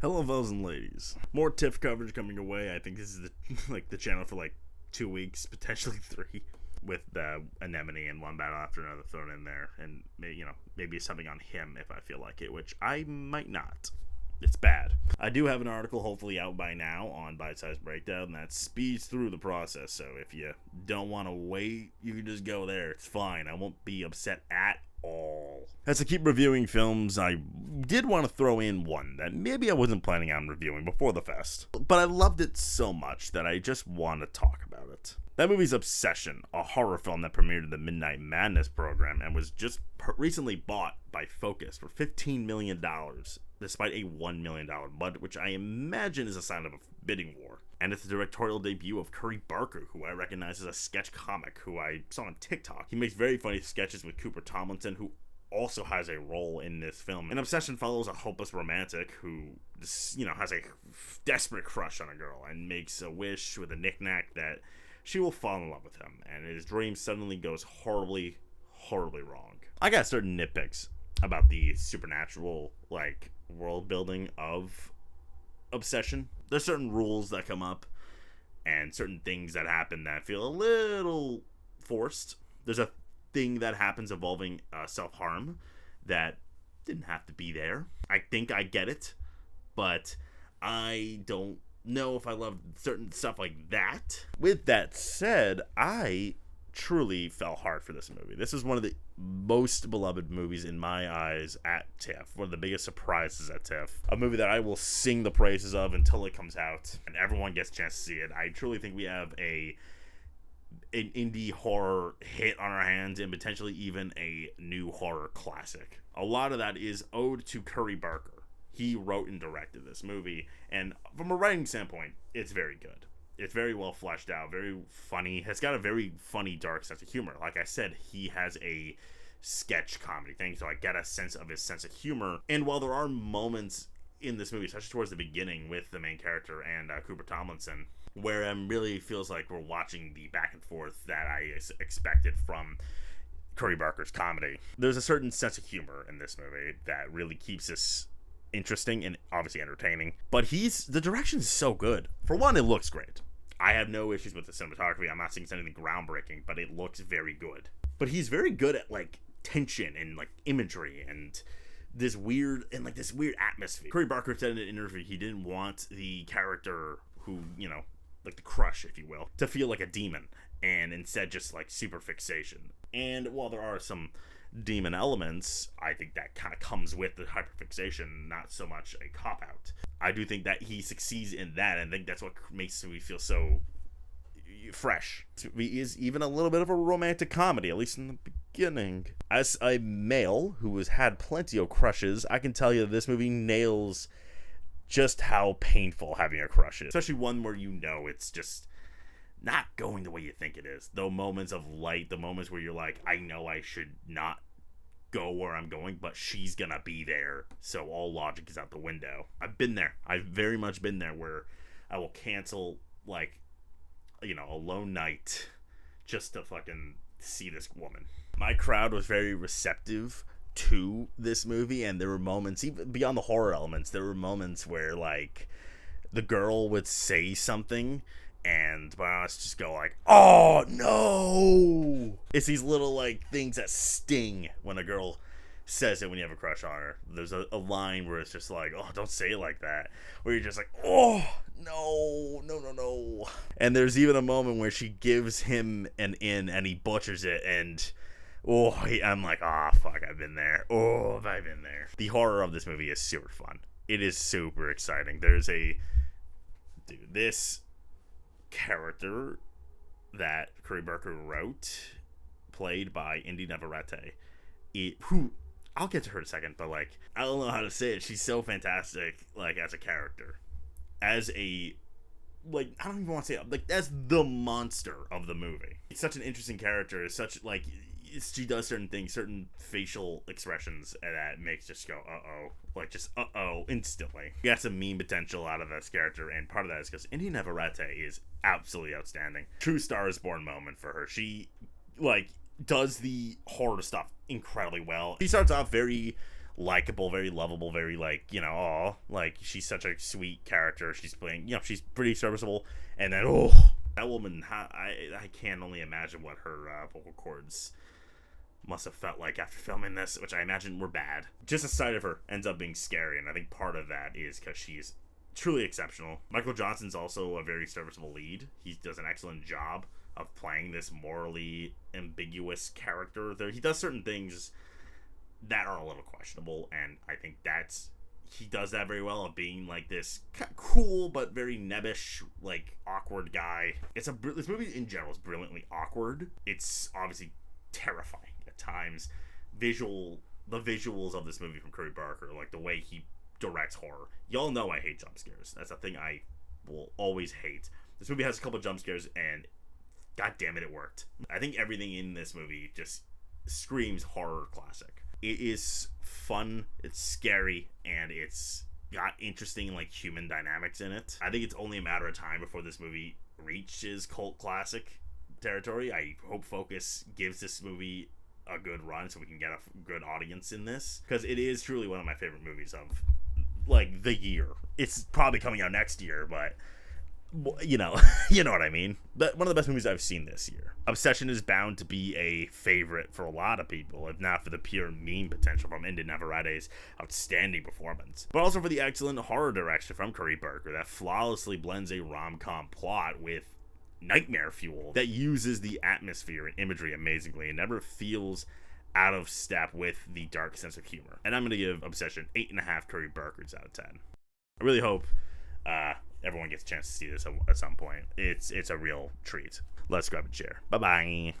Hello, fellas and ladies. More TIFF coverage coming your way. I think this is the channel for 2 weeks, potentially 3, with Anemone and One Battle After Another thrown in there, and maybe something on him if I feel like it, which I might not. It's bad. I do have an article hopefully out by now on Bite Size Breakdown that speeds through the process, so if you don't want to wait, you can just go there. It's fine. I won't be upset at all. As I keep reviewing films, I did want to throw in one that maybe I wasn't planning on reviewing before the fest, but I loved it so much that I just want to talk about it. That movie's Obsession, a horror film that premiered in the Midnight Madness program and was just recently bought by Focus for $15 million, despite a $1 million budget, which I imagine is a sign of a bidding war. And it's the directorial debut of Curry Barker, who I recognize as a sketch comic who I saw on TikTok. He makes very funny sketches with Cooper Tomlinson, who also has a role in this film. And Obsession follows a hopeless romantic who, has a desperate crush on a girl and makes a wish with a knickknack that she will fall in love with him, and his dream suddenly goes horribly, horribly wrong. I got certain nitpicks about the supernatural, world building of Obsession. There's certain rules that come up and certain things that happen that feel a little forced. There's a thing that happens involving self-harm that didn't have to be there. I think I get it, but I don't know if I love certain stuff like that. With that said, I truly fell hard for this movie. This is one of the most beloved movies in my eyes at TIFF. One of the biggest surprises at TIFF. A movie that I will sing the praises of until it comes out and everyone gets a chance to see it. I truly think we have an indie horror hit on our hands and potentially even a new horror classic. A lot of that is owed to Curry Barker. He wrote and directed this movie, and from a writing standpoint, it's very good. It's very well fleshed out, very funny. It's got a very funny, dark sense of humor. Like I said, he has a sketch comedy thing, so I get a sense of his sense of humor. And while there are moments in this movie, especially towards the beginning with the main character and Cooper Tomlinson, where it really feels like we're watching the back and forth that I expected from Curry Barker's comedy, there's a certain sense of humor in this movie that really keeps us interesting and obviously entertaining. But the direction is so good. For one, it looks great. I have no issues with the cinematography. I'm not saying it's anything groundbreaking, but it looks very good. But he's very good at tension and imagery and this weird atmosphere. Curry Barker said in an interview he didn't want the character who, the crush, if you will, to feel like a demon, and instead just super fixation. And while there are some demon elements, I think that kind of comes with the hyperfixation, not so much a cop-out. I do think that he succeeds in that, and I think that's what makes me feel so fresh. It is even a little bit of a romantic comedy, at least in the beginning. As a male who has had plenty of crushes, I can tell you that this movie nails just how painful having a crush is. Especially one where it's just not going the way you think it is. The moments of light, the moments where you're like, I know I should not go where I'm going, but she's gonna be there, so all logic is out the window. I've been there. I've very much been there where I will cancel a lone night just to fucking see this woman. My crowd was very receptive to this movie, and there were moments, even beyond the horror elements, there were moments where the girl would say something and my eyes just go oh no! It's these little things that sting when a girl says it when you have a crush on her. There's a line where it's just oh, don't say it like that, where you're just oh no. And there's even a moment where she gives him an in and he butchers it, and I'm fuck, I've been there. Have I been there? The horror of this movie is super fun. It is super exciting. This character that Curry Barker wrote, played by Indy Navarrete, who I'll get to her in a second, but I don't know how to say it. She's so fantastic, as a character, as a I don't even want to say it, as the monster of the movie. It's such an interesting character. It's such she does certain things, certain facial expressions that makes just go instantly. You got some meme potential out of this character, and part of that is because Indy Navarrete is absolutely outstanding. True Star is Born moment for her. She does the horror stuff incredibly well. She starts off very likable, very lovable, very like, you know, oh, like she's such a sweet character. She's playing, you know, she's pretty serviceable. And then that woman, I can only imagine what her vocal cords must have felt like after filming this, which I imagine were bad. Just the sight of her ends up being scary, and I think part of that is because she's truly exceptional. Michael Johnson's also a very serviceable lead. He does an excellent job of playing this morally ambiguous character. He does certain things that are a little questionable, and I think he does that very well, of being like this cool but very nebbish, like awkward guy. This movie in general is brilliantly awkward. It's obviously terrifying at times. The visuals of this movie from Curry Barker, like the way he directs horror. Y'all know I hate jump scares. That's a thing I will always hate. This movie has a couple jump scares, and god damn it worked. I think everything in this movie just screams horror classic. It is fun, it's scary, and it's got interesting like human dynamics in it. I think it's only a matter of time before this movie reaches cult classic territory. I hope Focus gives this movie a good run so we can get a good audience in this, because it is truly one of my favorite movies of like the year. It's probably coming out next year, but you know you know what I mean. But one of the best movies I've seen this year. Obsession is bound to be a favorite for a lot of people, if not for the pure meme potential from Indra Navarade's outstanding performance, but also for the excellent horror direction from Curry Barker that flawlessly blends a rom-com plot with nightmare fuel that uses the atmosphere and imagery amazingly and never feels out of step with the dark sense of humor. And I'm going to give Obsession 8.5 Curry Barkers out of 10. I really hope everyone gets a chance to see this at some point. It's a real treat. Let's grab a chair. Bye-bye.